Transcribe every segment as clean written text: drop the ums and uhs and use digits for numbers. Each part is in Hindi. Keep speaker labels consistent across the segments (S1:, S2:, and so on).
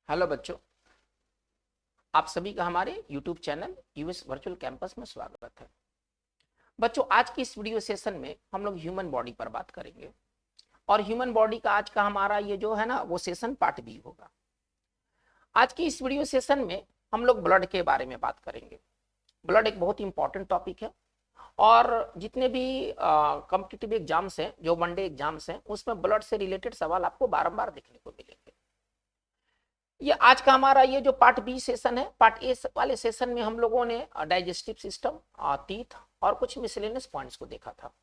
S1: हेलो बच्चों, आप सभी का हमारे YouTube channel US virtual campus में स्वागत है। बच्चों, आज की इस वीडियो सेशन में हम लोग ह्यूमन बॉडी पर बात करेंगे और ह्यूमन बॉडी का आज का हमारा ये जो है ना वो सेशन पार्ट बी होगा। आज की इस वीडियो सेशन में हम लोग ब्लड के बारे में बात करेंगे। ब्लड एक बहुत इंपॉर्टेंट टॉपिक है और जितने भी कॉम्पिटिटिव एग्जाम्स हैं, जो वनडे एग्जाम्स हैं, उसमें ब्लड से रिलेटेड सवाल आपको बारंबार देखने को मिलेंगे। ये आज का हमारा ये जो पार्ट बी सेशन है, पार्ट ए वाले सेशन में हम लोगों ने डाइजेस्टिव सिस्टम, तीथ और कुछ मिसलेनियस पॉइंट्स को देखा था।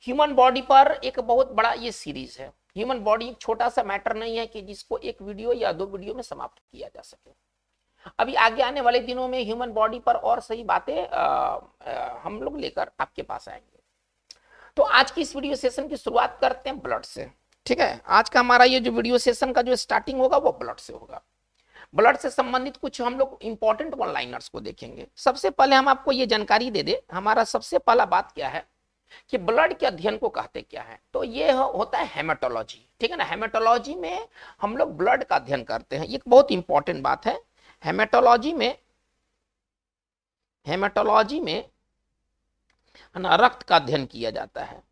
S1: ह्यूमन बॉडी पर एक बहुत बड़ा ये सीरीज है। ह्यूमन बॉडी एक छोटा सा मैटर नहीं है कि जिसको एक वीडियो या दो वीडियो में समाप्त किया जा सके। अभी आगे आने वाले दिनों में ह्यूमन बॉडी पर और सही बातें हम लोग लेकर आपके पास आएंगे। तो आज की इस वीडियो सेशन की शुरुआत करते हैं ब्लड से। ठीक है, आज का हमारा ये जो वीडियो सेशन का जो स्टार्टिंग होगा वो ब्लड से होगा। ब्लड से संबंधित कुछ हम लोग इंपॉर्टेंट वन लाइनर्स को देखेंगे। सबसे पहले हम आपको ये जानकारी दे दे, हमारा सबसे पहला बात क्या है कि ब्लड के अध्ययन को कहते क्या है। तो ये होता है हेमेटोलॉजी। ठीक है ना, हेमेटोलॉजी में हम लोग ब्लड का अध्ययन करते हैं। ये बहुत इंपॉर्टेंट बात है। हेमेटोलॉजी में ना रक्त का अध्ययन किया जाता है।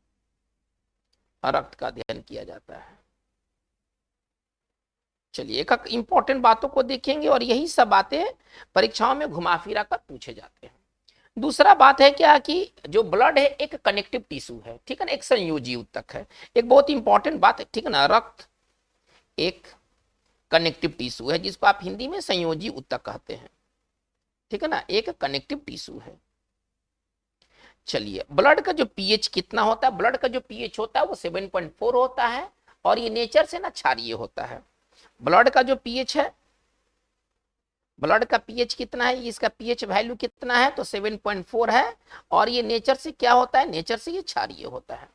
S1: रक्त का अध्ययन किया जाता है। चलिए, एक एक इंपॉर्टेंट बातों को देखेंगे और यही सब बातें परीक्षाओं में घुमा फिरा कर पूछे जाते हैं। दूसरा बात है क्या कि जो ब्लड है एक कनेक्टिव टिश्यू है। ठीक है ना, एक संयोजी ऊतक है। एक बहुत इंपॉर्टेंट बात है। ठीक है ना, रक्त एक कनेक्टिव टिश्यू है जिसको आप हिंदी में संयोजी ऊतक कहते हैं। ठीक है ना, एक कनेक्टिव टिश्यू है। चलिए, ब्लड का जो पीएच कितना होता है? ब्लड का जो पीएच होता है वो 7.4 होता है और ये नेचर से ना क्षारीय होता है। ब्लड का जो पीएच है, ब्लड का पीएच कितना है, इसका पीएच वैल्यू कितना है? तो 7.4 है और ये नेचर से क्या होता है? नेचर से ये क्षारीय होता है।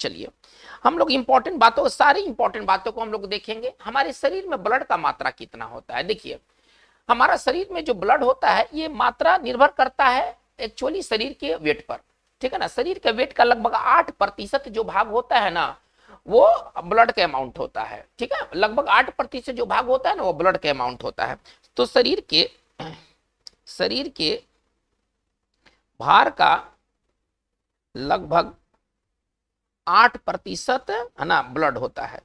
S1: चलिए, हम लोग इंपॉर्टेंट बातों, सारी इंपॉर्टेंट बातों को हम लोग देखेंगे। हमारे शरीर में ब्लड का मात्रा कितना होता है? देखिए, हमारा शरीर में जो ब्लड होता है ये मात्रा निर्भर करता है एक्चुअली शरीर के वेट पर। ठीक है ना, शरीर के वेट का लगभग 8% जो भाग होता है ना वो ब्लड का अमाउंट होता है। ठीक है, लगभग 8% जो भाग होता है ना वो ब्लड का अमाउंट होता है। तो शरीर के भार का लगभग 8% है ना ब्लड होता है।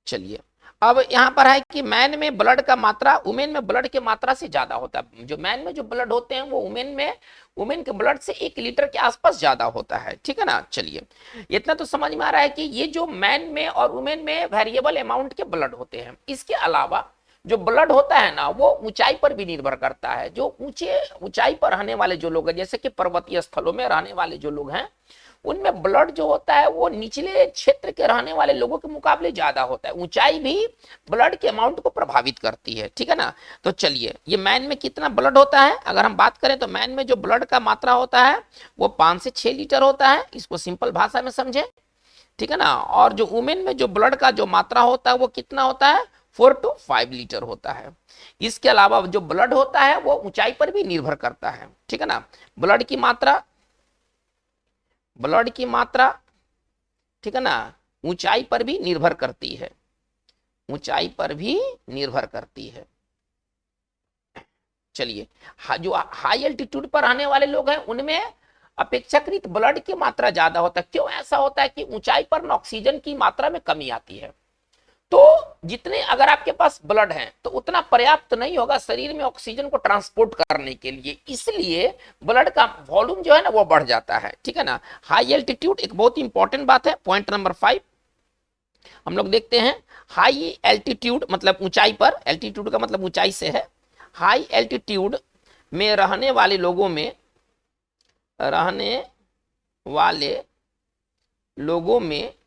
S1: चलिए, अब यहां पर है कि मैन में ब्लड का मात्रा वुमेन में ब्लड की मात्रा से ज्यादा होता है। जो मैन में जो ब्लड होते हैं वो वुमेन के ब्लड से 1 लीटर के आसपास ज्यादा होता है। ठीक है ना, चलिए इतना तो समझ में आ रहा है कि ये जो मैन में और वुमेन में वेरिएबल अमाउंट के ब्लड होते हैं। इसके अलावा जो ब्लड होता है ना वो ऊंचाई पर भी निर्भर करता है। जो ऊंचाई पर रहने वाले जो लोग हैं, जैसे कि पर्वतीय स्थलों में रहने वाले जो लोग हैं, उनमें ब्लड जो होता है वो निचले क्षेत्र के रहने वाले लोगों के मुकाबले ज्यादा होता है। ऊंचाई भी ब्लड के अमाउंट को प्रभावित करती है। ठीक है ना, तो चलिए, ये मैन में कितना ब्लड होता है अगर हम बात करें तो मैन में जो ब्लड का मात्रा होता है वो 5 से 6 लीटर होता है। इसको सिंपल भाषा में समझे। ठीक है ना, और जो वुमेन में जो ब्लड का जो मात्रा होता है वो कितना होता है? 4 to 5 लीटर होता है। इसके अलावा जो ब्लड होता है वो ऊंचाई पर भी निर्भर करता है। ठीक है ना, ब्लड की मात्रा ठीक है ना ऊंचाई पर भी निर्भर करती है। ऊंचाई पर भी निर्भर करती है। चलिए, जो हाई एल्टीट्यूड पर रहने वाले लोग हैं उनमें अपेक्षाकृत ब्लड की मात्रा ज्यादा होता है। क्यों ऐसा होता है कि ऊंचाई पर ऑक्सीजन की मात्रा में कमी आती है। तो जितने अगर आपके पास ब्लड है तो उतना पर्याप्त नहीं होगा शरीर में ऑक्सीजन को ट्रांसपोर्ट करने के लिए, इसलिए ब्लड का वॉल्यूम जो है ना वो बढ़ जाता है। ठीक है ना, हाई एल्टीट्यूड एक बहुत इंपॉर्टेंट बात है। पॉइंट नंबर 5 हम लोग देखते हैं। हाई एल्टीट्यूड मतलब ऊंचाई पर, एल्टीट्यूड का मतलब ऊंचाई से है। हाई एल्टीट्यूड में रहने वाले लोगों में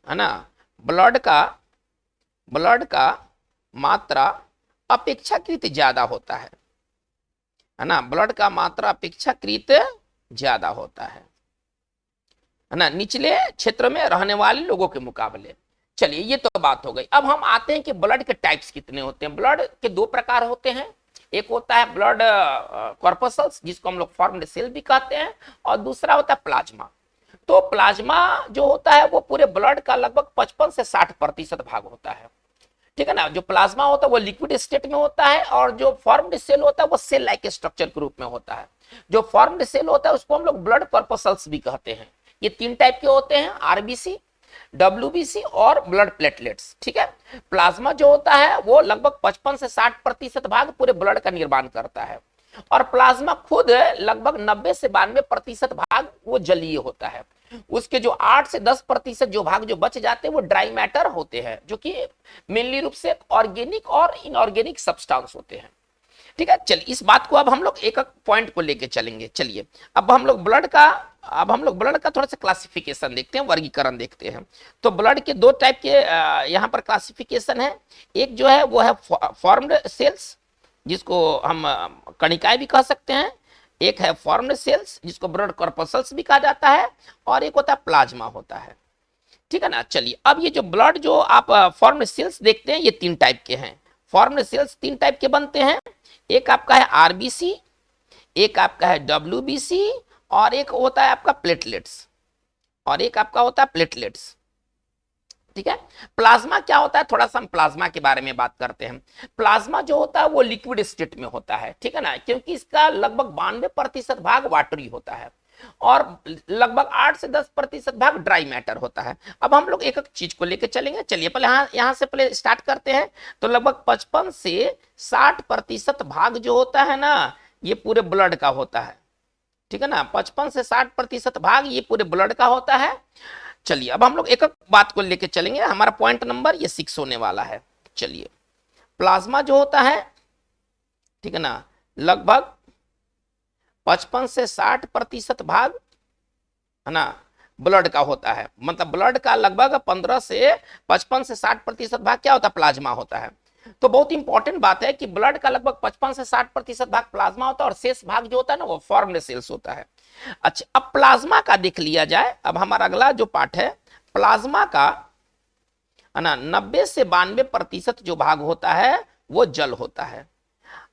S1: है ना ब्लड का मात्रा अपेक्षाकृत ज्यादा होता है ना, ब्लड का मात्रा अपेक्षाकृत ज्यादा होता है ना निचले क्षेत्र में रहने वाले लोगों के मुकाबले। चलिए, ये तो बात हो गई। अब हम आते हैं कि ब्लड के टाइप्स कितने होते हैं। ब्लड के 2 प्रकार होते हैं। एक होता है ब्लड कॉर्पसल्स जिसको हम लोग फॉर्म्ड सेल भी कहते हैं, और दूसरा होता है प्लाज्मा। तो प्लाज्मा जो होता है वो पूरे ब्लड का लगभग 55 से 60% भाग होता है। ठीक है ना। जो प्लाज्मा होता है वो लिक्विड स्टेट में होता है, और जो फॉर्म्ड सेल होता है वो सेल लाइक स्ट्रक्चर के रूप में होता है। जो फॉर्म्ड सेल होता है उसको हम लोग ब्लड पर्पसल्स भी कहते हैं। ये 3 टाइप के होते हैं, आरबीसी, डब्ल्यूबीसी और ब्लड प्लेटलेट्स। ठीक है। प्लाज्मा जो होता है वो लगभग 55 से 60% भाग पूरे ब्लड का निर्माण करता है, और प्लाज्मा खुद लगभग 90 से 92% भाग वो जलीय होता है। उसके जो 8 से 10% जो भाग जो बच जाते हैं वो ड्राई मैटर होते हैं, जो कि मेनली रूप से ऑर्गेनिक और इनऑर्गेनिक सब्सटेंस होते हैं। ठीक है। चलिए इस बात को अब हम लोग एक एक पॉइंट को लेके चलेंगे। चलिए अब हम लोग ब्लड का थोड़ा सा क्लासिफिकेशन देखते हैं, वर्गीकरण देखते हैं। तो ब्लड के 2 टाइप के यहाँ पर क्लासिफिकेशन है। एक जो है वो है फॉर्म्ड सेल्स, जिसको हम कणिकाएं भी कह सकते हैं। एक है फॉर्म्ड सेल्स जिसको ब्लड कॉर्पसल्स भी कहा जाता है, और एक होता है प्लाज्मा होता है। ठीक है ना। चलिए अब ये जो ब्लड जो आप फॉर्म्ड सेल्स देखते हैं ये 3 टाइप के हैं। फॉर्म्ड सेल्स 3 टाइप के बनते हैं। एक आपका है आरबीसी, एक आपका है डब्ल्यूबीसी, और एक होता है आपका प्लेटलेट्स, ठीक है। प्लाज्मा क्या होता है, थोड़ा सा हम प्लाज्मा के बारे में बात करते हैं। प्लाज्मा जो होता है वो लिक्विड स्टेट में होता है, ठीक है ना, क्योंकि इसका लगभग 92% भाग वाटरी होता है, और लगभग 8 से 10% भाग ड्राई मैटर होता है। अब हम लोग एक एक चीज को लेकर चलेंगे। चलिए पहले यहां से पहले स्टार्ट करते हैं। तो लगभग 55 से 60% भाग जो होता है ना, ये पूरे ब्लड का होता है। ठीक है ना, 55 से 60% भाग ये पूरे ब्लड का होता है। चलिए अब हम लोग एक एक बात को लेकर चलेंगे। हमारा पॉइंट नंबर ये 6 होने वाला है। चलिए प्लाज्मा जो होता है, ठीक है ना, लगभग 55 से 60% भाग, है ना, ब्लड का होता है। मतलब ब्लड का लगभग 55 से 60% भाग क्या होता है, प्लाज्मा होता है। तो बहुत इंपॉर्टेंट बात है कि ब्लड का लगभग 55 से 60% भाग प्लाज्मा होता है, और शेष भाग जो होता है ना वो फॉर्म्ड सेल्स होता है। अच्छा अब प्लाज्मा का देख लिया जाए। अब हमारा अगला जो पार्ट है प्लाज्मा का, है ना, 90 से 92% जो भाग होता है वो जल होता है।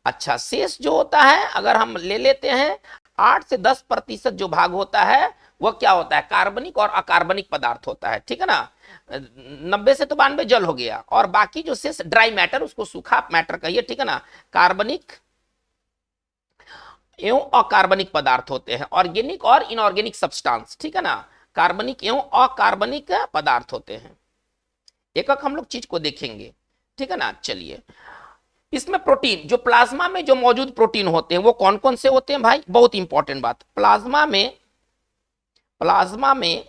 S1: अच्छा शेष जो होता है अगर हम ले लेते हैं 8 से 10% जो भाग होता है वो क्या होता है, कार्बनिक और अकार्बनिक पदार्थ होता है। ठीक है ना, 90 से तो 92 जल हो गया, और बाकी जो शेष ड्राई मैटर, उसको सूखा मैटर कहिए, ठीक है ना, कार्बनिक एवं अकार्बनिक पदार्थ होते हैं, ऑर्गेनिक और इनऑर्गेनिक सब्सटेंस। ठीक है ना, कार्बनिक एवं अकार्बनिक पदार्थ होते हैं। एक एक हम लोग चीज को देखेंगे। ठीक है ना। चलिए इसमें प्रोटीन, जो प्लाज्मा में जो मौजूद प्रोटीन होते हैं वो कौन कौन से होते हैं भाई, बहुत इंपॉर्टेंट बात। प्लाज्मा में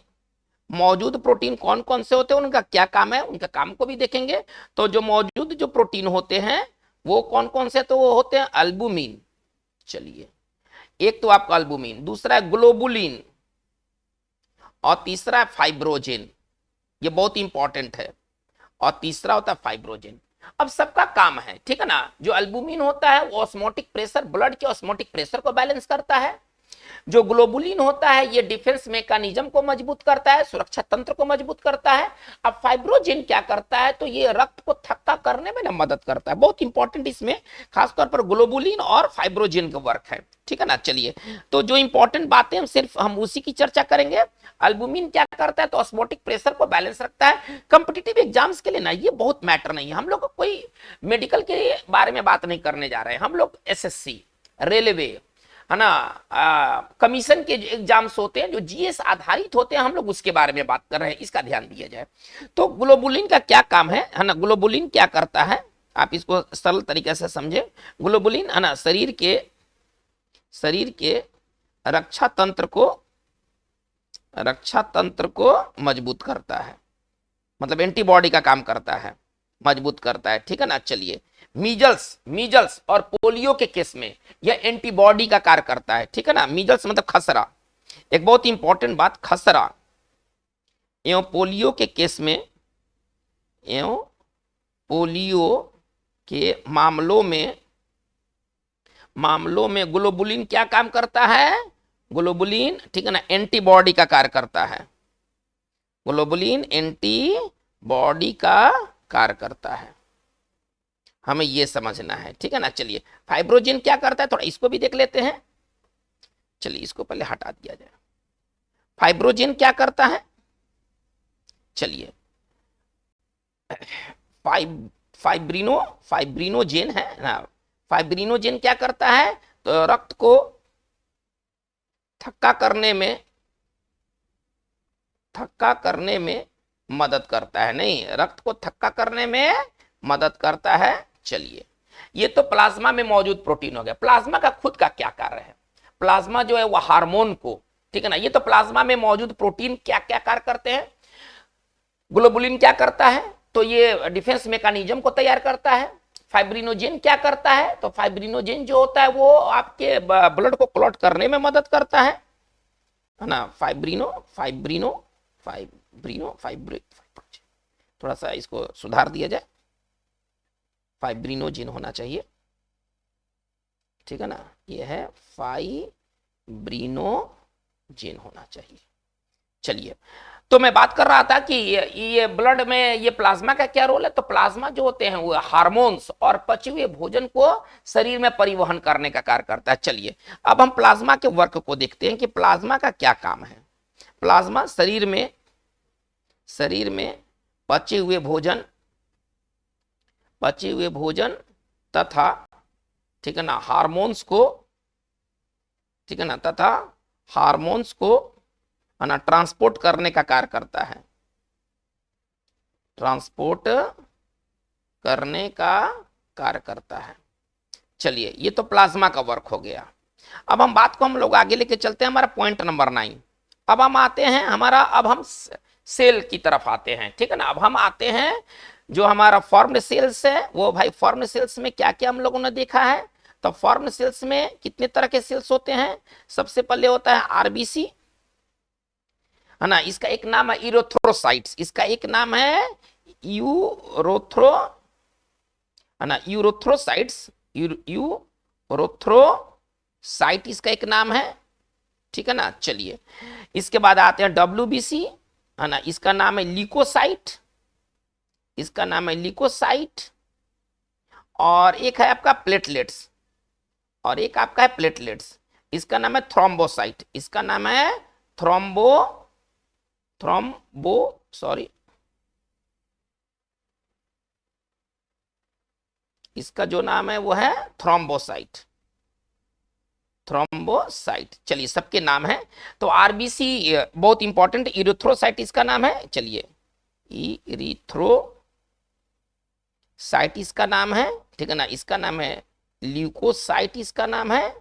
S1: मौजूद प्रोटीन कौन कौन से होते हैं, उनका क्या काम है, उनका काम को भी देखेंगे। तो जो मौजूद जो प्रोटीन होते हैं वो कौन कौन से, तो वो होते हैं अल्बुमिन। चलिए एक तो आपका अल्बुमिन, दूसरा है ग्लोबुलिन, और तीसरा है फाइब्रोजिन। ये बहुत इंपॉर्टेंट है। और तीसरा होता है फाइब्रोजिन। अब सबका काम है, ठीक है ना। जो अल्बुमिन होता है वो ऑस्मोटिक प्रेशर, ब्लड के ऑस्मोटिक प्रेशर को बैलेंस करता है। जो ग्लोबुलिन होता है ये डिफेंस मैकेनिज्म को मजबूत करता है, सुरक्षा तंत्र को मजबूत करता है। अब फाइब्रोजिन क्या करता है, तो ये रक्त को थक्का करने में ना मदद करता है। बहुत इंपॉर्टेंट इसमें खासतौर पर ग्लोबुलिन और फाइब्रोजिन का वर्क है। ठीक है ना। चलिए तो जो इंपॉर्टेंट बातें सिर्फ हम उसी की चर्चा करेंगे। अल्बुमिन क्या करता है, तो ऑस्मोटिक प्रेशर को बैलेंस रखता है। कंपिटिटिव एग्जाम्स के लिए ना ये बहुत मैटर नहीं है। हम लोग कोई मेडिकल के बारे में बात नहीं करने जा रहे हैं। हम लोग एसएससी, रेलवे, है ना, कमीशन के एग्जाम्स होते हैं जो जीएस आधारित होते हैं, हम लोग उसके बारे में बात कर रहे हैं, इसका ध्यान दिया जाए। तो ग्लोबुलिन का क्या काम है ना, ग्लोबुलिन क्या करता है, आप इसको सरल तरीके से समझे। ग्लोबुलिन, है ना, शरीर के रक्षा तंत्र को मजबूत करता है, मतलब एंटीबॉडी का काम करता है, मजबूत करता है। ठीक है ना। चलिए मीजल्स और पोलियो के केस में यह एंटीबॉडी का कार्य करता है। ठीक है ना। मीजल्स मतलब खसरा, एक बहुत इंपॉर्टेंट बात, खसरा एवं पोलियो के केस में, एवं पोलियो के मामलों में ग्लोबुलिन क्या काम करता है, ग्लोबुलिन, ठीक है ना, एंटीबॉडी का कार्य करता है। ग्लोबुलिन एंटीबॉडी का कार्य करता है, हमें यह समझना है। ठीक है ना। चलिए फाइब्रोजिन क्या करता है, थोड़ा इसको भी देख लेते हैं। चलिए इसको पहले हटा दिया जाए। फाइब्रोजिन क्या करता है, चलिए फाइब्रिनोजेन है ना। फाइब्रिनोजेन क्या करता है, तो रक्त को थक्का करने में मदद करता है, नहीं, रक्त को थक्का करने में मदद करता है। चलिए, ये तो प्लाज्मा में मौजूद प्रोटीन हो गया। प्लाज्मा का खुद का क्या कार्य है, प्लाज्मा जो है वो हार्मोन को, ठीक है ना, ये तो प्लाज्मा में मौजूद प्रोटीन क्या क्या कार्य करते हैं। ग्लोबुलिन क्या करता है, तो ये डिफेंस मैकेनिज्म को तैयार करता है। फाइब्रिनोजेन क्या करता है, तो फाइब्रिनोजेन जो होता है वो आपके ब्लड को क्लॉट करने में मदद करता है ना। फाइब्रिनो थोड़ा सा इसको सुधार दिया जाए, फाइब्रिनोजेन होना चाहिए, ठीक है ना, ये है फाइब्रिनोजेन होना चाहिए। चलिए, तो मैं बात कर रहा था कि ये ब्लड में ये प्लाज्मा का क्या रोल है, तो प्लाज्मा जो होते हैं वो हार्मोन्स और पचे हुए भोजन को शरीर में परिवहन करने का कार्य करता है। चलिए, अब हम प्लाज्मा के वर्क को देखते हैं कि प्लाज्मा का क्या काम है। प्लाज्मा शरीर में पचे हुए भोजन तथा, ठीक है ना, हार्मोन्स को, ठीक है ना, तथा हार्मोन्स को है ना ट्रांसपोर्ट करने का कार्य करता है, ट्रांसपोर्ट करने का कार्य करता है। चलिए, ये तो प्लाज्मा का वर्क हो गया। अब हम बात को हम लोग आगे लेके चलते हैं, हमारा पॉइंट नंबर 9। अब हम आते हैं अब हम सेल की तरफ आते हैं, ठीक है ना। अब हम आते हैं जो हमारा फॉर्म्ड सेल्स है, वो भाई फॉर्म्ड सेल्स में क्या क्या हम लोगों ने देखा है। तो फॉर्म्ड सेल्स में कितने तरह के सेल्स होते हैं। सबसे पहले होता है आरबीसी, है ना, इसका एक नाम है यूरोथ्रोसाइट्स, इसका एक नाम है यूरोथ्रोसाइट्स, यूरोथ्रोसाइट इसका एक नाम है, ठीक है ना। चलिए, इसके बाद आते हैं डब्ल्यूबीसी, है ना, इसका नाम है ल्यूकोसाइट, इसका नाम है ल्यूकोसाइट। और एक है आपका प्लेटलेट्स, और एक आपका है प्लेटलेट्स, इसका नाम है थ्रोम्बोसाइट, इसका नाम है इसका जो नाम है वो है थ्रोम्बोसाइट। चलिए, सबके नाम है। तो आरबीसी बहुत इंपॉर्टेंट, इरिथ्रोसाइट इसका नाम है। चलिए, इरिथ्रोसाइट इसका नाम है, ठीक है ना, इसका नाम है ल्यूकोसाइट इसका नाम है,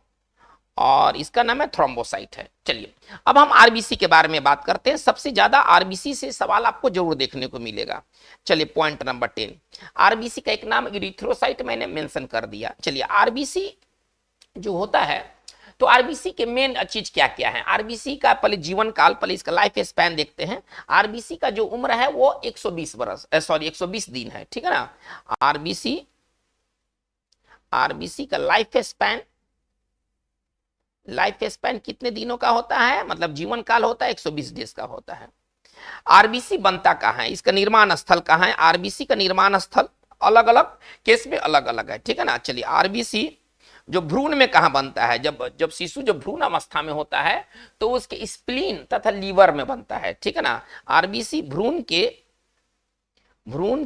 S1: और इसका नाम है थ्रोम्बोसाइट है। चलिए, अब हम आरबीसी के बारे में बात करते हैं। सबसे ज्यादा आरबीसी से सवाल आपको जरूर देखने को मिलेगा। चलिए, पॉइंट नंबर 10, आरबीसी का एक नाम इरिथ्रोसाइट मैंने मेंशन कर दिया। चलिए, आरबीसी जो होता है, तो आरबीसी के मेन चीज क्या क्या है। आरबीसी का पहले जीवन काल, पहले इसका लाइफ स्पैन देखते हैं। आरबीसी का जो उम्र है वो 120 दिन है, ठीक है ना। आरबीसी का लाइफ स्पैन कितने दिनों का होता है, मतलब जीवन काल होता है 120 डेज का होता है। आरबीसी बनता कहाँ है, इसका निर्माण स्थल कहाँ है। आरबीसी का निर्माण स्थल अलग अलग केस में अलग अलग है, ठीक है ना। चलिए, आरबीसी जो भ्रूण में कहाँ बनता है, जब शिशु जो भ्रूण अवस्था में होता है तो उसके स्प्लीन तथा लीवर में बनता है, ठीक है ना। आरबीसी भ्रूण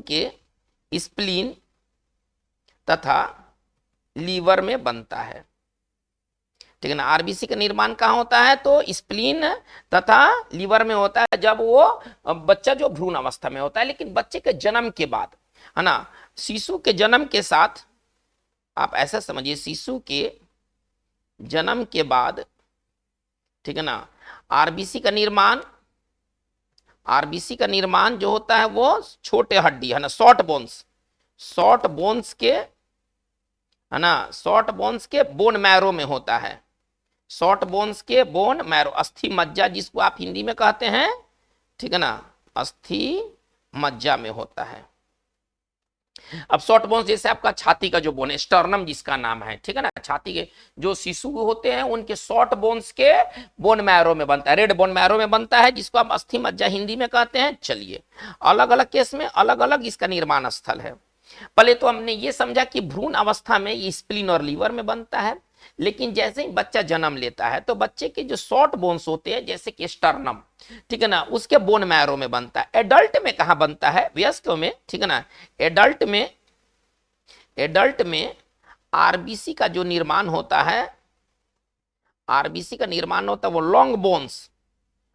S1: के स्प्लीन तथा लीवर में बनता है, ठीक है ना। आरबीसी का निर्माण कहाँ होता है, तो स्प्लीन तथा लीवर में होता है जब वो बच्चा जो भ्रूण अवस्था में होता है। लेकिन बच्चे के जन्म के बाद, है ना, शिशु के जन्म के साथ, आप ऐसा समझिए, शिशु के जन्म के बाद, ठीक है ना, आरबीसी का निर्माण जो होता है वो छोटे हड्डी, है ना, शॉर्ट बोन्स के, है ना, शॉर्ट बोन्स के बोन मैरो में होता है। शॉर्ट बोन्स के बोन मैरो, अस्थि मज्जा जिसको आप हिंदी में कहते हैं, ठीक है ना, अस्थि मज्जा में होता है। अब शॉर्ट बोन्स जैसे आपका छाती का जो बोन है, स्टर्नम जिसका नाम है, ठीक है ना, छाती के जो शिशु होते हैं उनके शॉर्ट बोन्स के बोन मैरो में बनता है, रेड बोन मैरो में बनता है, जिसको आप अस्थि मज्जा हिंदी में कहते हैं। चलिए, अलग अलग केस में अलग अलग इसका निर्माण स्थल है। पहले तो हमने ये समझा कि भ्रूण अवस्था में ये स्प्लीन और लीवर में बनता है, लेकिन जैसे ही बच्चा जन्म लेता है तो बच्चे के जो शॉर्ट बोन्स होते हैं जैसे कि स्टर्नम, ठीक है ना, उसके बोन मैरो में बनता है। एडल्ट में कहाँ बनता है, वयस्क में, ठीक है ना, एडल्ट में एडल्ट में आरबीसी का जो निर्माण होता है, आरबीसी का निर्माण होता है वो लॉन्ग बोन्स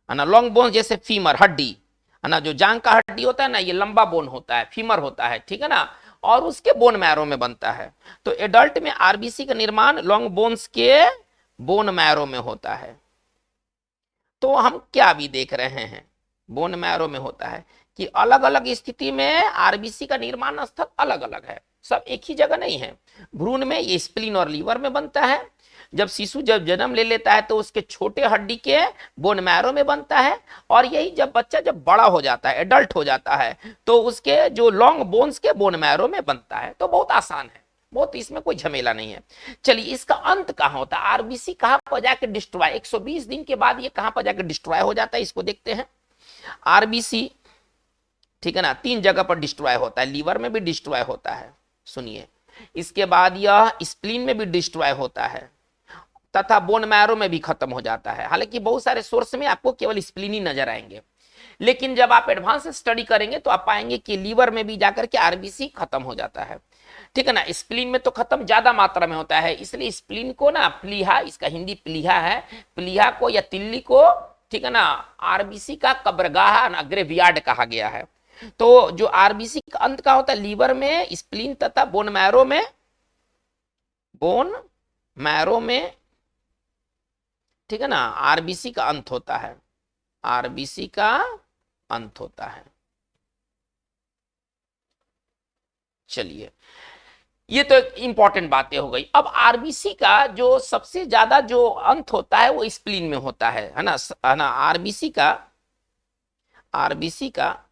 S1: है ना, लॉन्ग बोन्स जैसे फीमर हड्डी है ना, जो जांग का हड्डी होता है ना, ये लंबा बोन होता है, फीमर होता है, ठीक है ना, और उसके बोन मैरो में बनता है। तो एडल्ट में आरबीसी का निर्माण लॉन्ग बोन्स के बोन मैरो में होता है। तो हम क्या भी देख रहे हैं, बोन मैरो में होता है कि अलग अलग स्थिति में आरबीसी का निर्माण स्थल अलग अलग है, सब एक ही जगह नहीं है। भ्रूण में ये स्प्लीन और लीवर में बनता है। जब शिशु जब जन्म ले लेता है तो उसके छोटे हड्डी के बोन मैरो में बनता है। और यही जब बच्चा जब बड़ा हो जाता है, एडल्ट हो जाता है, तो उसके जो लॉन्ग बोन्स के बोन मैरो में बनता है। तो बहुत आसान है, बहुत इसमें कोई झमेला नहीं है। चलिए, इसका अंत कहां होता है, आरबीसी कहां पर जाकर डिस्ट्रॉय, 120 दिन के बाद ये कहां पर जाकर डिस्ट्रॉय हो जाता है, इसको देखते हैं। आरबीसी, ठीक है ना, 3 जगह पर डिस्ट्रॉय होता है, लीवर में भी डिस्ट्रॉय होता है, सुनिए, इसके बाद यह स्प्लीन में भी डिस्ट्रॉय होता है, तथा बोन मैरो में भी खत्म हो जाता है। हालांकि बहुत सारे सोर्स में आपको केवल स्प्लीन ही नजर आएंगे, लेकिन जब आप एडवांस स्टडी करेंगे तो आप पाएंगे कि लीवर में भी जाकर के आरबीसी खत्म हो जाता है, ठीक है ना। स्प्लीन में तो खत्म ज्यादा मात्रा में होता है, इसलिए स्प्लीन को ना प्लीहा, इसका हिंदी प्लीहा है, प्लीहा को या तिल्ली को, ठीक है ना, आरबीसी का कब्रगाह ना ग्रेवयार्ड कहा गया है। तो जो आरबीसी का अंत का होता है लीवर में, स्प्लीन तथा बोन मैरो में, बोन मैरो में, ठीक है ना, आरबीसी का अंत होता है, आरबीसी का अंत होता है। चलिए, ये तो एक इंपॉर्टेंट बातें हो गई। अब आरबीसी का जो सबसे ज्यादा जो अंत होता है वो स्प्लीन में होता है ना, है ना। आरबीसी का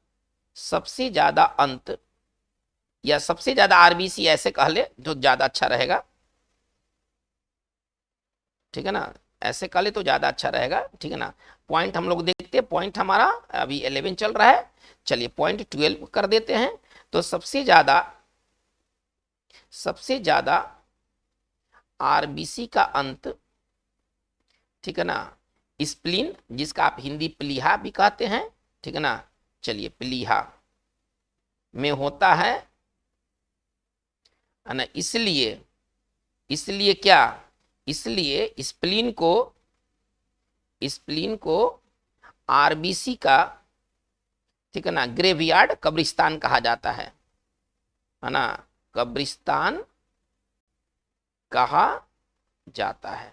S1: सबसे ज्यादा अंत, या सबसे ज्यादा आरबीसी ऐसे कह ले जो ज्यादा अच्छा रहेगा, ठीक है ना, ऐसे कह ले तो ज्यादा अच्छा रहेगा, ठीक है ना। पॉइंट हम लोग देखते हैं, पॉइंट हमारा अभी 11 चल रहा है, चलिए पॉइंट 12 कर देते हैं। तो सबसे ज्यादा आरबीसी का अंत, ठीक है ना, स्प्लीन, जिसका आप हिंदी प्लीहा भी कहते हैं, ठीक है ना, चलिए प्लीहा में होता है ना। इसलिए क्या, इसलिए स्प्लीन को आरबीसी का, ठीक है ना, ग्रेवयार्ड, कब्रिस्तान कहा जाता है ना, कब्रिस्तान कहा जाता है।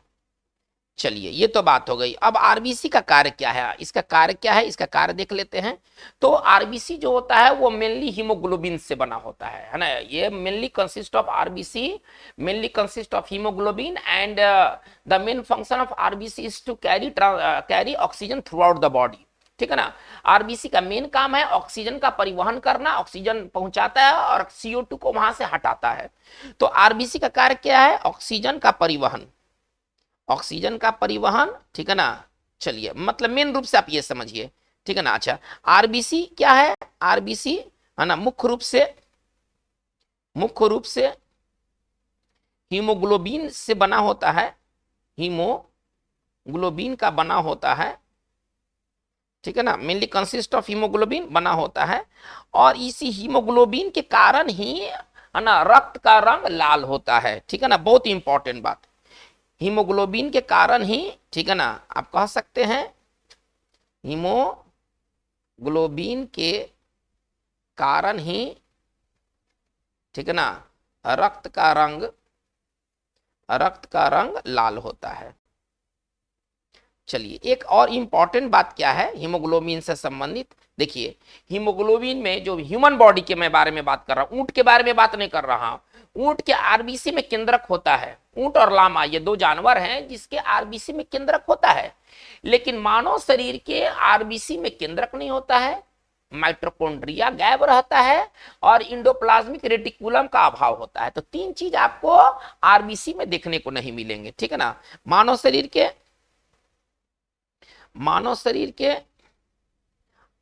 S1: चलिए, ये तो बात हो गई। अब आरबीसी का कार्य क्या है, इसका कार्य क्या है, इसका कार्य देख लेते हैं। तो आरबीसी जो होता है वो मेनली हीमोग्लोबिन से बना होता है ना। ये mainly consist of RBC, mainly consist of haemoglobin, and the main function of RBC is to carry oxygen throughout the body, ठीक है ना। आरबीसी का मेन काम है ऑक्सीजन का परिवहन करना, ऑक्सीजन पहुंचाता है और CO2 को वहां से हटाता है। तो आरबीसी का कार्य क्या है, ऑक्सीजन का परिवहन, ऑक्सीजन का परिवहन, ठीक है ना। चलिए, मतलब मेन रूप से आप ये समझिए, ठीक है ना। अच्छा, आरबीसी क्या है, आरबीसी है ना, मुख्य रूप से हीमोग्लोबिन से बना होता है, हीमोग्लोबिन का बना होता है, ठीक है ना, मेनली कंसिस्ट ऑफ हीमोग्लोबिन बना होता है। और इसी हीमोग्लोबिन के कारण ही, है ना, रक्त का रंग लाल होता है, ठीक है ना, बहुत इंपॉर्टेंट बात। हीमोग्लोबिन के कारण ही, ठीक है ना, आप कह सकते हैं हीमोग्लोबिन के कारण ही, ठीक है ना, रक्त का रंग लाल होता है। चलिए, एक और इंपॉर्टेंट बात क्या है हीमोग्लोबिन से संबंधित, देखिए, हीमोग्लोबिन में जो ह्यूमन बॉडी के मैं बारे में बात कर रहा हूं, ऊंट के बारे में बात नहीं कर रहा हूं। ऊंट के आरबीसी में केंद्रक होता है, ऊंट और लामा ये 2 जानवर हैं जिसके आरबीसी में केंद्रक होता है। लेकिन मानव शरीर के आरबीसी में केंद्रक नहीं होता है, माइटोकॉन्ड्रिया गायब रहता है और इंडोप्लाज्मिक रेटिकुलम का अभाव होता है। तो 3 चीज आपको आरबीसी में देखने को नहीं मिलेंगे, ठीक है ना। मानव शरीर के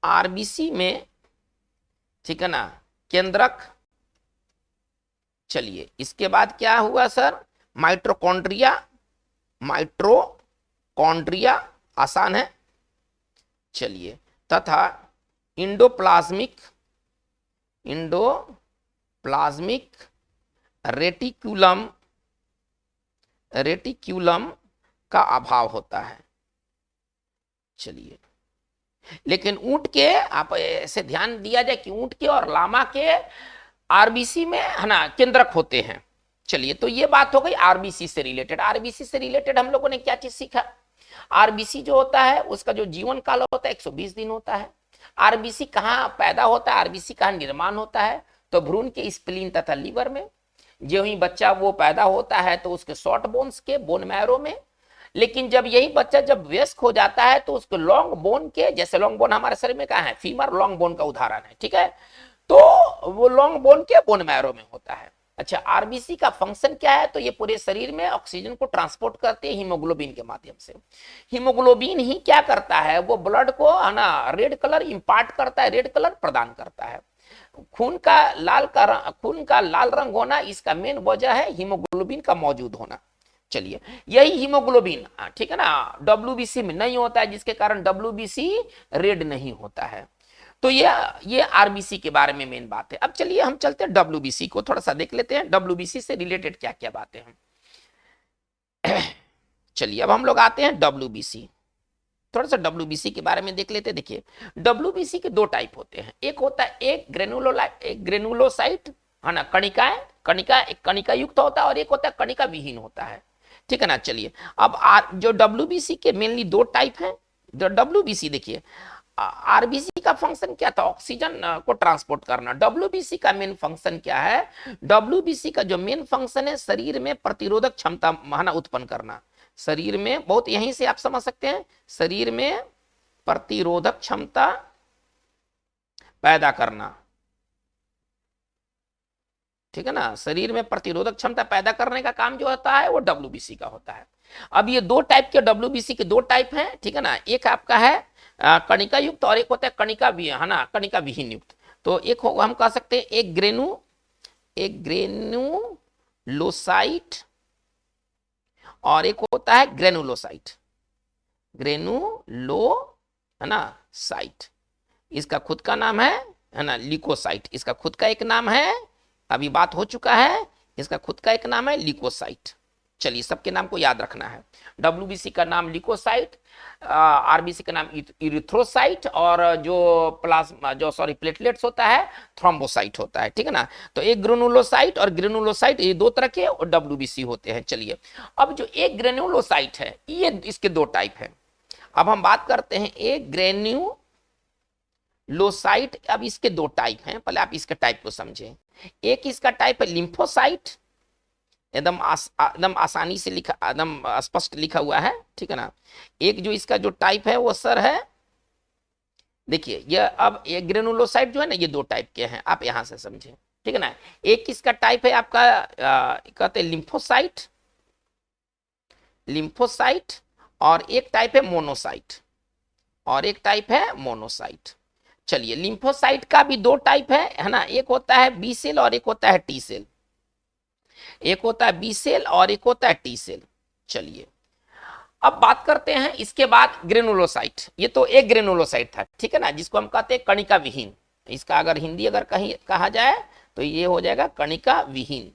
S1: आरबीसी में, ठीक है ना, केंद्रक। चलिए, इसके बाद क्या हुआ सर, माइटोकॉन्ड्रिया आसान है। चलिए, तथा इंडोप्लाज्मिक रेटिक्यूलम रेटिक्यूलम का अभाव होता है। चलिए, लेकिन ऊंट के, आप ऐसे ध्यान दिया जाए कि ऊंट के और लामा के आरबीसी में है ना केंद्रक होते हैं। चलिए, तो ये बात हो गई आरबीसी से रिलेटेड। आरबीसी से रिलेटेड हम लोगों ने क्या चीज सीखा? आरबीसी जो होता है उसका जो जीवन काल होता है 120 दिन होता है। आरबीसी कहाँ पैदा होता है, आरबीसी कहाँ निर्माण होता है? तो भ्रूण के स्प्लीन तथा लीवर में। जो ही बच्चा वो पैदा होता है तो उसके शॉर्ट बोन्स के बोन मैरो में। लेकिन जब यही बच्चा जब वयस्क हो जाता है तो उसको लॉन्ग बोन के, जैसे लॉन्ग बोन हमारे शरीर में कहाँ है, फीमर लॉन्ग बोन का उदाहरण है, ठीक है, तो वो लॉन्ग बोन के बोन मैरो में होता है। अच्छा, आरबीसी का फंक्शन क्या है? तो ये पूरे शरीर में ऑक्सीजन को ट्रांसपोर्ट करते हैं हीमोग्लोबिन के माध्यम से। हीमोग्लोबिन ही क्या करता है, वो ब्लड को है ना रेड कलर इंपार्ट करता है, रेड कलर प्रदान करता है। खून का लाल रंग होना, इसका मेन वजह है हीमोग्लोबिन का मौजूद होना। चलिए, यही हीमोग्लोबिन, ठीक है ना, डब्ल्यूबीसी में नहीं होता है, जिसके कारण डब्ल्यूबीसी रेड नहीं होता है। तो ये आरबीसी के बारे में मेन बात है। अब चलिए हम चलते हैं डब्ल्यूबीसी को थोड़ा सा देख लेते हैं, डब्ल्यूबीसी से रिलेटेड क्या क्या बातें हैं। चलिए, अब हम लोग आते हैं डब्ल्यूबीसी, थोड़ा सा डब्ल्यूबीसी के बारे में देख लेते हैं। देखिए, डब्ल्यूबीसी के दो टाइप होते हैं। एक होता है एक ग्रेनुलोसाइट, है ना, कणिका युक्त होता है, और एक होता है कणिका विहीन होता है, ठीक है ना। चलिए, अब जो डब्ल्यूबीसी के मेनली दो टाइप हैं। डब्ल्यूबीसी देखिए, आरबीसी का फंक्शन क्या था? ऑक्सीजन को ट्रांसपोर्ट करना। डब्ल्यूबीसी का मेन फंक्शन क्या है? डब्ल्यूबीसी का जो मेन फंक्शन है शरीर में प्रतिरोधक क्षमता उत्पन्न करना। शरीर में, बहुत यहीं से आप समझ सकते हैं, शरीर में प्रतिरोधक क्षमता पैदा करना, ठीक है ना। शरीर में प्रतिरोधक क्षमता पैदा करने का काम जो होता है वो डब्ल्यूबीसी का होता है। अब ये दो टाइप के डब्ल्यूबीसी के दो टाइप हैं, ठीक है ना। एक आपका है कणिका युक्त और एक होता है कणिका विहीन युक्त। तो एक हम कह सकते हैं एक ग्रेनुलोसाइट और एक होता है ग्रेनुलोसाइट। है ना साइट, इसका खुद का नाम है ना लिकोसाइट। इसका खुद का एक नाम है, अभी बात हो चुका है, इसका खुद का एक नाम है लिकोसाइट। चलिए, सबके नाम को याद रखना है। डब्ल्यूबीसी का नाम लिकोसाइट, आरबीसी का नाम इरिथ्रोसाइट, और जो प्लेटलेट्स होता है थ्रोम्बोसाइट होता है, ठीक है ना। तो एक ग्रेनुलोसाइट और ग्रेनुलोसाइट ये दो तरह के डब्ल्यूबीसी होते हैं। चलिए, अब जो एक ग्रेनुलोसाइट है ये इसके दो टाइप है। अब हम बात करते हैं एक ग्रेन्युलोसाइट। अब इसके दो टाइप हैं, पहले आप इसके टाइप को समझें। एक इसका टाइप है लिम्फोसाइट, एकदम आसानी से लिखा, एकदम स्पष्ट लिखा हुआ है, ठीक है ना। एक जो इसका जो टाइप है वो सर है, देखिए ये, अब ये ग्रेनुलोसाइट जो है ना ये दो टाइप के हैं, आप यहां से समझें, ठीक है ना। एक इसका टाइप है आपका कहते हैं लिम्फोसाइट, और एक टाइप है मोनोसाइट, चलिए, लिम्फोसाइट का भी दो टाइप है ना। एक होता है बी सेल और एक होता है टी सेल। और एक होता है टी सेल। चलिए, अब बात करते हैं इसके बाद ग्रेनुलोसाइट। ये तो एक ग्रेनुलोसाइट था, ठीक है ना, जिसको हम कहते हैं कणिका विहीन। इसका अगर हिंदी अगर कहीं कहा जाए तो ये हो जाएगा कणिका विहीन।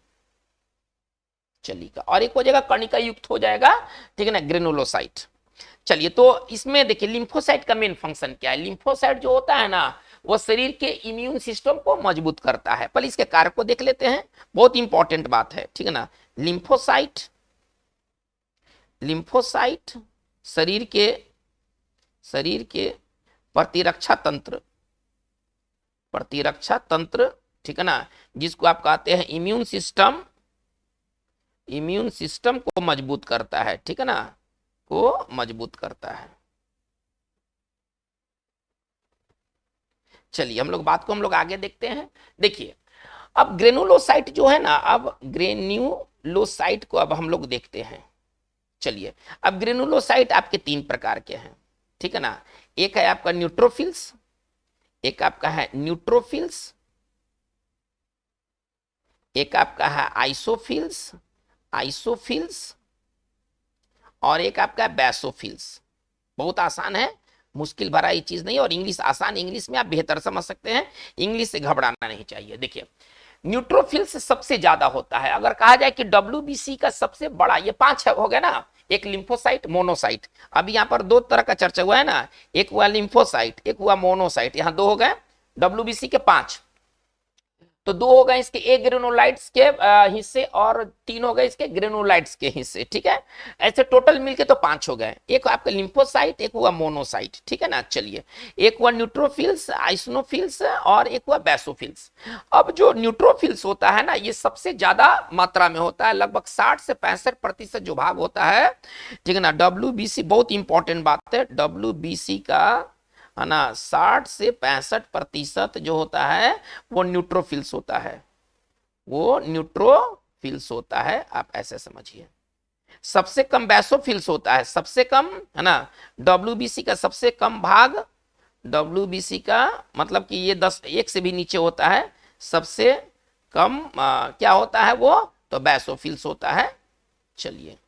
S1: चलिए, और एक हो जाएगा कणिका युक्त हो जाएगा, ठीक है ना, ग्रेनुलोसाइट। चलिए, तो इसमें देखिए लिम्फोसाइट का मेन फंक्शन क्या है। लिम्फोसाइट जो होता है ना वो शरीर के इम्यून सिस्टम को मजबूत करता है। पहले इसके कार्य को देख लेते हैं, बहुत इंपॉर्टेंट बात है, ठीक है ना। लिम्फोसाइट शरीर के प्रतिरक्षा तंत्र, ठीक है ना, जिसको आप कहते हैं इम्यून सिस्टम को मजबूत करता है, ठीक है ना, को मजबूत करता है। चलिए, बात को हम लोग आगे देखते हैं। देखिए, अब ग्रेनुलोसाइट जो है ना, अब ग्रेन्युलोसाइट को अब हम लोग देखते हैं। चलिए, अब ग्रेनुलोसाइट आपके तीन प्रकार के हैं, ठीक है ना। एक है आपका न्यूट्रोफिल्स, एक आपका है एक आपका है आइसोफिल्स, और एक आपका बेसोफिल्स। बहुत आसान है, मुश्किल भरा ये चीज नहीं, और इंग्लिश आसान, इंग्लिश में आप बेहतर समझ सकते हैं, इंग्लिश से घबराना नहीं चाहिए। देखिए, न्यूट्रोफिल्स सबसे ज्यादा होता है। अगर कहा जाए कि डब्ल्यूबीसी का सबसे बड़ा, ये 5 हो गया ना, एक लिम्फोसाइट, मोनोसाइट। अभी यहाँ पर 2 तरह का चर्चा हुआ है ना, एक हुआ लिम्फोसाइट, एक हुआ मोनोसाइट, यहाँ 2 हो गए। डब्ल्यूबीसी के 5, तो 2 हो गए इसके ए ग्रेनुलाइट्स के हिस्से और 3 हो गए इसके ग्रेनुलाइट्स के हिस्से, ठीक है। ऐसे टोटल मिलके तो 5 हो गए। एक आपका लिम्फोसाइट, एक हुआ मोनोसाइट, ठीक है ना। चलिए, एक हुआ न्यूट्रोफिल्स, आइसनोफिल्स और एक हुआ बेसोफिल्स। अब जो न्यूट्रोफिल्स होता है ना, ये सबसे ज्यादा मात्रा में होता है, लगभग 60 से 65% जो भाग होता है, ठीक है ना। डब्ल्यूबीसी बहुत इंपॉर्टेंट बात है, डब्ल्यूबीसी का है ना 60 से 65% जो होता है वो न्यूट्रोफिल्स होता है, वो न्यूट्रोफिल्स होता है, आप ऐसे समझिए। सबसे कम बेसोफिल्स होता है, सबसे कम, है ना। डब्ल्यूबीसी का सबसे कम भाग, डब्ल्यूबीसी का मतलब कि ये 10 1 से भी नीचे होता है। सबसे कम क्या होता है वो, तो बेसोफिल्स होता है। चलिए,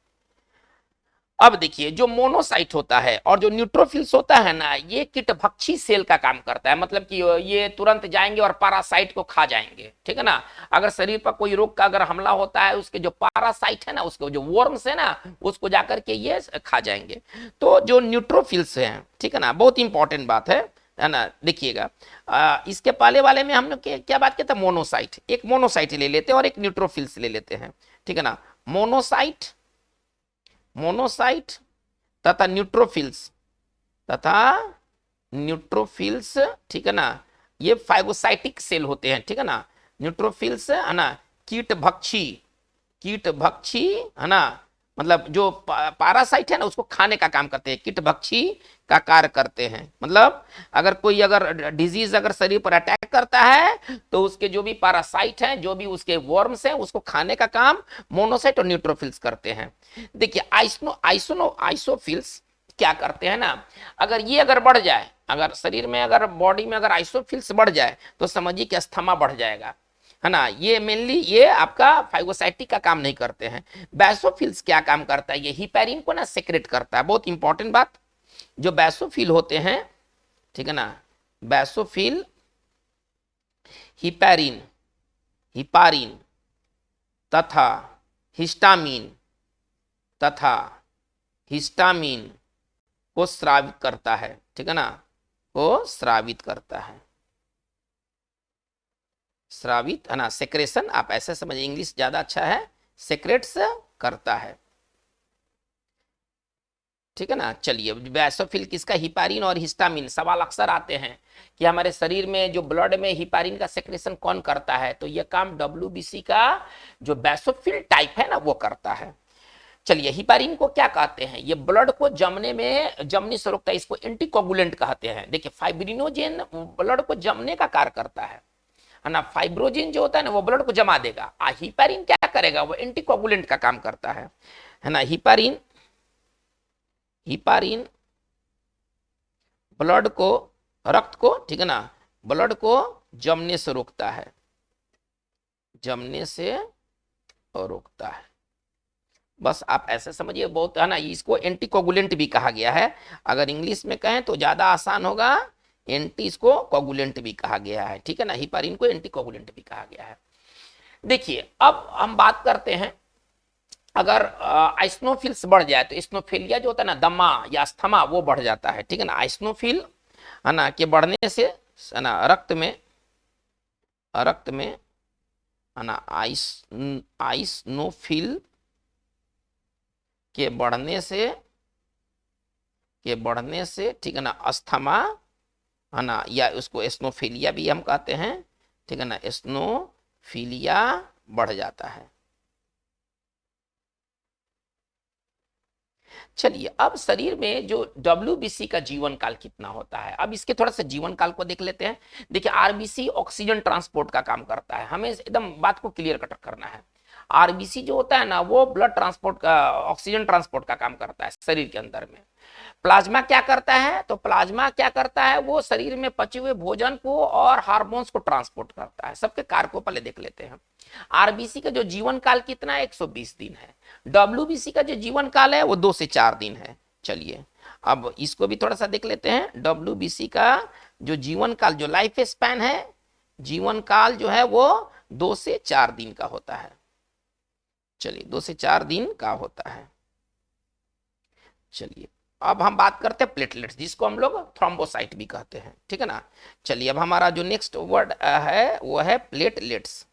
S1: अब देखिए, जो मोनोसाइट होता है और जो न्यूट्रोफिल्स होता है ना, ये कीटभक्षी सेल का काम करता है। मतलब कि ये तुरंत जाएंगे और पारासाइट को खा जाएंगे, ठीक है ना। अगर शरीर पर कोई रोग का अगर हमला होता है, उसके जो पारासाइट है ना, उसके जो वर्म्स है ना, उसको जाकर के ये खा जाएंगे। तो जो न्यूट्रोफिल्स हैं, ठीक है ना, बहुत इंपॉर्टेंट बात है ना। देखिएगा, इसके पहले वाले में हम लोग क्या बात किया था, मोनोसाइट। एक मोनोसाइट ले लेते हैं और एक न्यूट्रोफिल्स ले लेते हैं, ठीक है ना। मोनोसाइट, मोनोसाइट तथा न्यूट्रोफिल्स, ठीक है ना, ये फाइगोसाइटिक सेल होते हैं, ठीक है ना। न्यूट्रोफिल्स, है ना, कीटभक्षी है ना, मतलब जो पारासाइट है ना, उसको खाने का काम करते हैं, कीटभक्षी का कार्य करते हैं। मतलब अगर डिजीज अगर शरीर पर अटैक करता है, तो उसके जो भी पारासाइट हैं, जो भी उसके वर्म्स हैं, उसको खाने का काम मोनोसाइट और न्यूट्रोफिल्स करते हैं। देखिए, आइसोफिल्स क्या करते हैं ना, अगर बढ़ जाए, अगर शरीर में, अगर बॉडी में अगर आइसोफिल्स बढ़ जाए, तो समझिए कि अस्थमा बढ़ जाएगा, है ना। ये मेनली ये आपका फाइगोसाइटिक का काम नहीं करते हैं। बेसोफिल्स क्या काम करता है, ये हिपैरिन को ना सेक्रेट करता है। बहुत इंपॉर्टेंट बात, जो बेसोफिल होते हैं, ठीक है ना, बेसोफिल हिपैरिन, हिपारिन तथा हिस्टामिन को स्रावित करता है, ठीक है ना, को स्रावित करता है। स्रावित, है ना, सेक्रेशन, आप ऐसे समझिए, इंग्लिश ज्यादा अच्छा है, सेक्रेट्स करता है, ठीक है ना। चलिए, बेसोफिल किसका, हिपारिन और हिस्टामिन। सवाल अक्सर आते हैं कि हमारे शरीर में जो ब्लड में हिपारिन का सेक्रेशन कौन करता है, तो ये काम डब्ल्यूबीसी का जो बेसोफिल टाइप है ना, वो करता है। चलिए, हिपारिन को क्या कहते हैं, ये ब्लड को जमने से रोकता है, इसको एंटीकोगुलेंट कहते हैं। देखिए, फाइब्रिनोजेन ब्लड को जमने का कार्य करता है ना। फाइब्रोजिन जो होता है ना, वो ब्लड को जमा देगा। हिपारिन क्या करेगा, वो एंटीकोगुलेंट का काम करता है ना। हिपारिन ब्लड को, रक्त को, ठीक है ना, ब्लड को जमने से रोकता है, बस आप ऐसे समझिए, बहुत, है ना। इसको एंटीकोगुलेंट भी कहा गया है, अगर इंग्लिश में कहें तो ज्यादा आसान होगा, इसको कोगुलेंट भी कहा गया है, ठीक है ना। हिपारिन को एंटीकोगुलेंट भी कहा गया है। देखिए, अब हम बात करते हैं, अगर आइसनोफिल्स बढ़ जाए, तो स्नोफिलिया जो होता है ना, दमा या अस्थमा, वो बढ़ जाता है, ठीक है ना। आइसनोफिल, है ना, के बढ़ने से, है ना, रक्त में, है ना, आइसनोफिल के बढ़ने से, ठीक है ना, अस्थमा, है ना, या उसको स्नोफिलिया भी हम कहते हैं, ठीक है ना, स्नोफिलिया बढ़ जाता है। चलिए, अब शरीर में जो डब्ल्यूबीसी का जीवन काल कितना होता है, अब इसके थोड़ा सा जीवन काल को देख लेते हैं। देखिए, आरबीसी ऑक्सीजन ट्रांसपोर्ट का काम करता है, हमें एकदम बात को क्लियर कट करना है। आरबीसी जो होता है ना, वो ब्लड ट्रांसपोर्ट का, ऑक्सीजन ट्रांसपोर्ट का काम करता है शरीर के अंदर में। प्लाज्मा क्या करता है, तो प्लाज्मा क्या करता है, वो शरीर में पचे हुए भोजन को और हार्मोन्स को ट्रांसपोर्ट करता है। सबके कार्य को पहले देख लेते हैं। आरबीसी का जो जीवन काल कितना है, 120 दिन है। डब्ल्यूबीसी का जो जीवन काल है, वो 2 से 4 दिन है। चलिए, अब इसको भी थोड़ा सा देख लेते हैं। डब्ल्यूबीसी का जो जीवन काल, जो लाइफ स्पैन है, जीवन काल जो है वो 2 से 4 दिन का होता है। चलिए 2 से 4 दिन का होता है। चलिए अब हम बात करते हैं प्लेटलेट्स, जिसको हम लोग थ्रोम्बोसाइट भी कहते हैं, ठीक है ना। चलिए अब हमारा जो नेक्स्ट वर्ड है वो है प्लेटलेट्स,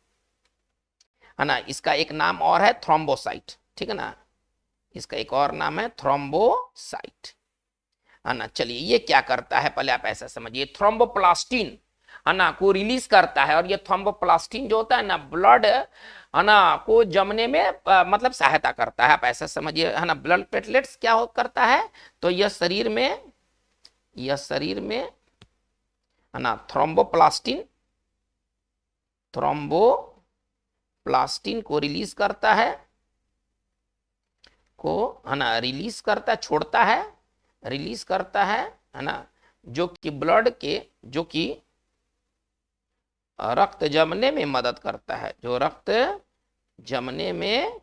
S1: है ना। इसका एक नाम और है थ्रोम्बोसाइट, ठीक है ना। इसका एक और नाम है थ्रोम्बोसाइट, है ना। चलिए ये क्या करता है पहले आप ऐसा समझिए, थ्रोम्बोप्लास्टिन, है ना, को रिलीज करता है। और ये थ्रोम्बोप्लास्टिन जो होता है ना, ब्लड, है ना, को जमने में मतलब सहायता करता है, आप ऐसा समझिए, है ना। ब्लड प्लेटलेट्स क्या करता है, तो यह शरीर में, है ना, थ्रोम्बोप्लास्टिन को रिलीज करता है, को, है ना, रिलीज करता है, छोड़ता है, रिलीज करता है ना, जो कि ब्लड के, जो कि रक्त जमने में मदद करता है, जो रक्त जमने में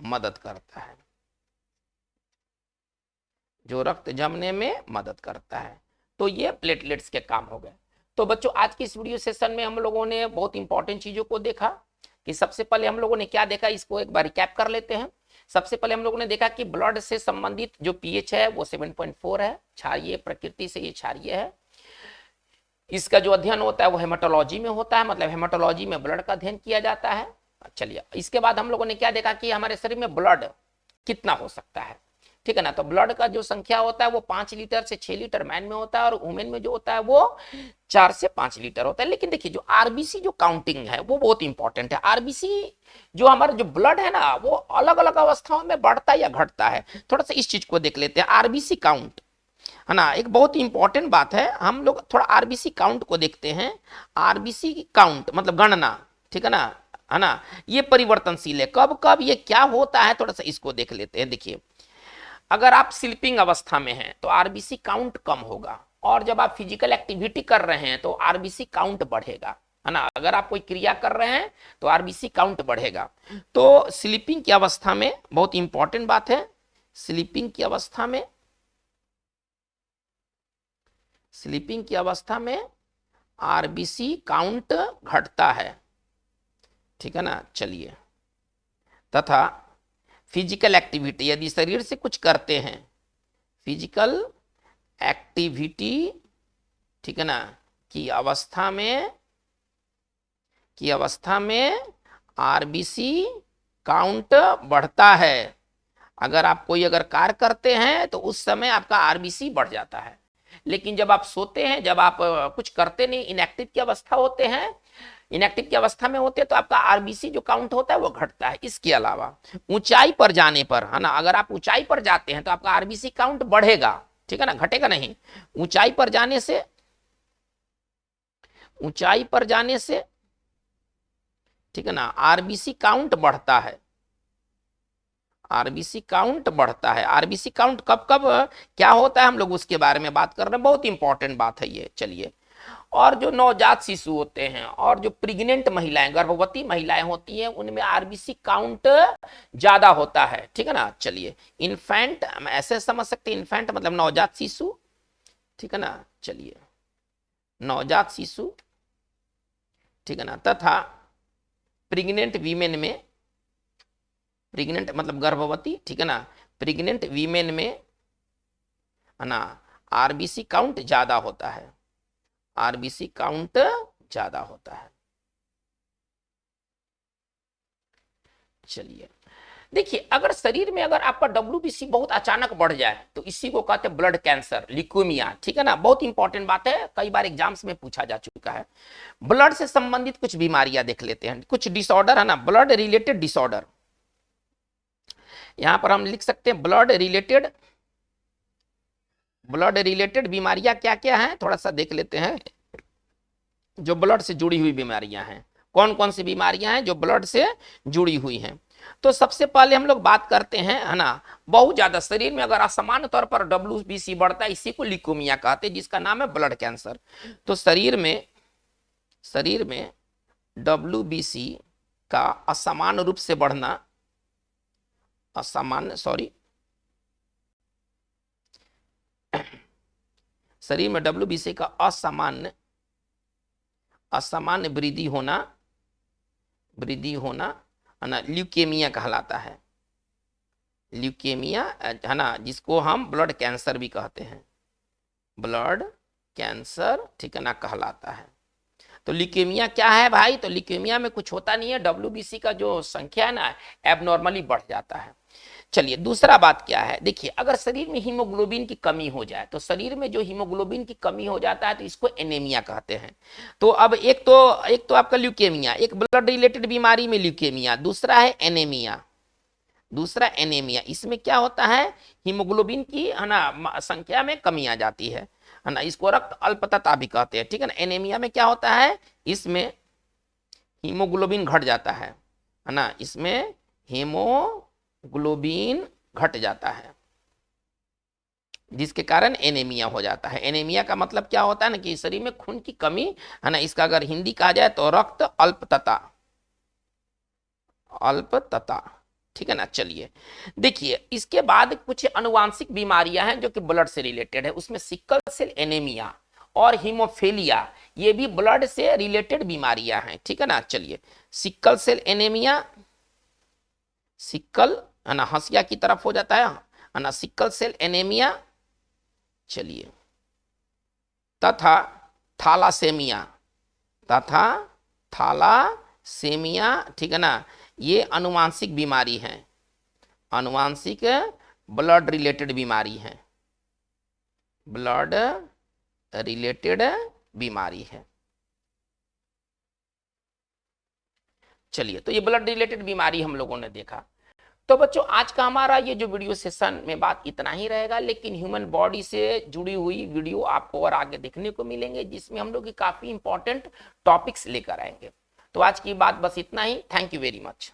S1: मदद करता है, जो रक्त जमने में मदद करता है। तो ये प्लेटलेट्स के काम हो गए। तो बच्चों आज की इस वीडियो सेशन में हम लोगों ने बहुत इंपॉर्टेंट चीजों को देखा। कि सबसे पहले हम लोगों ने क्या देखा, इसको एक बार रिकैप कर लेते हैं। सबसे पहले हम लोगों ने देखा कि ब्लड से संबंधित जो पीएच है वो 7.4 है, क्षारीय प्रकृति से ये क्षारीय है। इसका जो अध्ययन होता है वो हेमाटोलॉजी में होता है, मतलब हेमाटोलॉजी में ब्लड का अध्ययन किया जाता है। चलिए इसके बाद हम लोगों ने क्या देखा कि हमारे शरीर में ब्लड कितना हो सकता है, ठीक है ना। तो ब्लड का जो संख्या होता है वो 5 लीटर से 6 लीटर मैन में होता है, और वुमेन में जो होता है वो 4 से 5 लीटर होता है। लेकिन देखिए जो आरबीसी जो काउंटिंग है वो बहुत इंपॉर्टेंट है। आरबीसी जो हमारा जो ब्लड है ना वो अलग अलग अवस्थाओं में बढ़ता या घटता है। थोड़ा सा इस चीज को देख लेते हैं, आरबीसी काउंट, है ना, एक बहुत ही इंपॉर्टेंट बात है। हम लोग थोड़ा आरबीसी काउंट को देखते हैं। आरबीसी काउंट मतलब गणना, ठीक है ना, है ना, ये परिवर्तनशील है। कब कब ये क्या होता है, थोड़ा सा इसको देख लेते हैं। देखिए अगर आप स्लीपिंग अवस्था में हैं तो आरबीसी काउंट कम होगा, और जब आप फिजिकल एक्टिविटी कर रहे हैं तो आरबीसी काउंट बढ़ेगा, है ना। अगर आप कोई क्रिया कर रहे हैं तो आरबीसी काउंट बढ़ेगा। तो स्लीपिंग की अवस्था में बहुत इंपॉर्टेंट बात है, स्लीपिंग की अवस्था में, स्लीपिंग की अवस्था में आरबीसी काउंट घटता है, ठीक है ना। चलिए तथा फिजिकल एक्टिविटी, यदि शरीर से कुछ करते हैं, फिजिकल एक्टिविटी, ठीक है ना, की अवस्था में, आरबीसी काउंट बढ़ता है। अगर आप कोई अगर कार्य करते हैं तो उस समय आपका आरबीसी बढ़ जाता है। लेकिन जब आप सोते हैं, जब आप कुछ करते नहीं, इनएक्टिव की अवस्था होते हैं, इनएक्टिव की अवस्था में होते हैं तो आपका आरबीसी जो काउंट होता है वो घटता है। इसके अलावा ऊंचाई पर जाने पर, है ना, अगर आप ऊंचाई पर जाते हैं तो आपका आरबीसी काउंट बढ़ेगा, ठीक है ना, घटेगा नहीं। ऊंचाई पर जाने से, ऊंचाई पर जाने से, ठीक है ना, आरबीसी काउंट बढ़ता है, आरबीसी काउंट बढ़ता है। आरबीसी काउंट कब कब क्या होता है हम लोग उसके बारे में बात कर रहे हैं, बहुत इंपॉर्टेंट बात है ये। चलिए, और जो नवजात शिशु होते हैं और जो प्रेग्नेंट महिलाएं, गर्भवती महिलाएं होती हैं, उनमें आरबीसी काउंट ज्यादा होता है, ठीक है ना। चलिए इन्फेंट, हम ऐसे समझ सकते हैं, इन्फेंट मतलब नवजात शिशु, ठीक है ना। चलिए नवजात शिशु, ठीक है ना, तथा प्रेग्नेंट वीमेन में, प्रेग्नेंट मतलब गर्भवती, ठीक है ना, प्रेग्नेंट वीमेन में, है ना, आरबीसी काउंट ज्यादा होता है, आरबीसी काउंट ज्यादा होता है। चलिए देखिए, अगर शरीर में अगर आपका डब्ल्यूबीसी बहुत अचानक बढ़ जाए तो इसी को कहते हैं ब्लड कैंसर, ल्यूकेमिया, ठीक है ना। बहुत इंपॉर्टेंट बात है, कई बार एग्जाम्स में पूछा जा चुका है। ब्लड से संबंधित कुछ बीमारियां देख लेते हैं, कुछ डिसऑर्डर, है ना, ब्लड रिलेटेड डिसऑर्डर। यहां पर हम लिख सकते हैं ब्लड रिलेटेड बीमारियां क्या क्या हैं, थोड़ा सा देख लेते हैं। जो ब्लड से जुड़ी हुई बीमारियां हैं, कौन कौन सी बीमारियां हैं जो ब्लड से जुड़ी हुई हैं। तो सबसे पहले हम लोग बात करते हैं, है ना, बहुत ज्यादा शरीर में अगर असामान्य तौर पर डब्ल्यूबीसी बढ़ता है, इसी को ल्यूकेमिया कहते हैं, जिसका नाम है ब्लड कैंसर। तो शरीर में डब्ल्यूबीसी का असामान्य रूप से बढ़ना, शरीर में डब्ल्यूबीसी का असामान्य वृद्धि होना, वृद्धि होना है ना, ल्यूकेमिया कहलाता है। ल्यूकेमिया है ना, जिसको हम ब्लड कैंसर भी कहते हैं, ब्लड कैंसर, ठीक है ना, कहलाता है। तो ल्यूकेमिया क्या है भाई? तो ल्यूकेमिया में कुछ होता नहीं है, डब्ल्यूबीसी का जो संख्या है ना एबनॉर्मली बढ़ जाता है। चलिए दूसरा बात क्या है, देखिए अगर शरीर में हीमोग्लोबिन की कमी हो जाए, तो शरीर में जो हीमोग्लोबिन की कमी हो जाता है तो इसको एनीमिया कहते हैं। तो अब एक तो आपका ल्यूकेमिया, एक ब्लड रिलेटेड बीमारी में ल्यूकेमिया, दूसरा है एनीमिया। दूसरा एनीमिया, इसमें क्या होता है, हीमोग्लोबिन की है ना संख्या में कमी आ जाती है ना, इसको रक्त अल्पता भी कहते हैं, ठीक है ना। एनीमिया में क्या होता है, इसमें हीमोग्लोबिन घट जाता है ना, इसमें हीमोग्लोबिन घट जाता है, जिसके कारण एनीमिया हो जाता है। एनीमिया का मतलब क्या होता है ना, कि शरीर में खून की कमी है ना, इसका अगर हिंदी कहा जाए तो रक्त अल्पता, अल्पता, ठीक है ना। चलिए देखिए इसके बाद कुछ अनुवांशिक बीमारियां हैं जो कि ब्लड से रिलेटेड है, उसमें सिकल सेल एनीमिया और हीमोफीलिया, ये भी ब्लड से रिलेटेड बीमारियां हैं, ठीक है ना। चलिए सिकल सेल एनीमिया, सिकल है ना हंसिया की तरफ हो जाता है ना, सिकल सेल एनीमिया। चलिए तथा थैलासेमिया, तथा थैलासेमिया, ठीक है ना, ये अनुवांशिक बीमारी है, अनुवांशिक ब्लड रिलेटेड बीमारी है, ब्लड रिलेटेड बीमारी है। चलिए तो ये ब्लड रिलेटेड बीमारी हम लोगों ने देखा। तो बच्चों आज का हमारा ये जो वीडियो सेशन में बात इतना ही रहेगा, लेकिन ह्यूमन बॉडी से जुड़ी हुई वीडियो आपको और आगे देखने को मिलेंगे, जिसमें हम लोग काफी इंपॉर्टेंट टॉपिक्स लेकर आएंगे। तो आज की बात बस इतना ही। Thank you very much.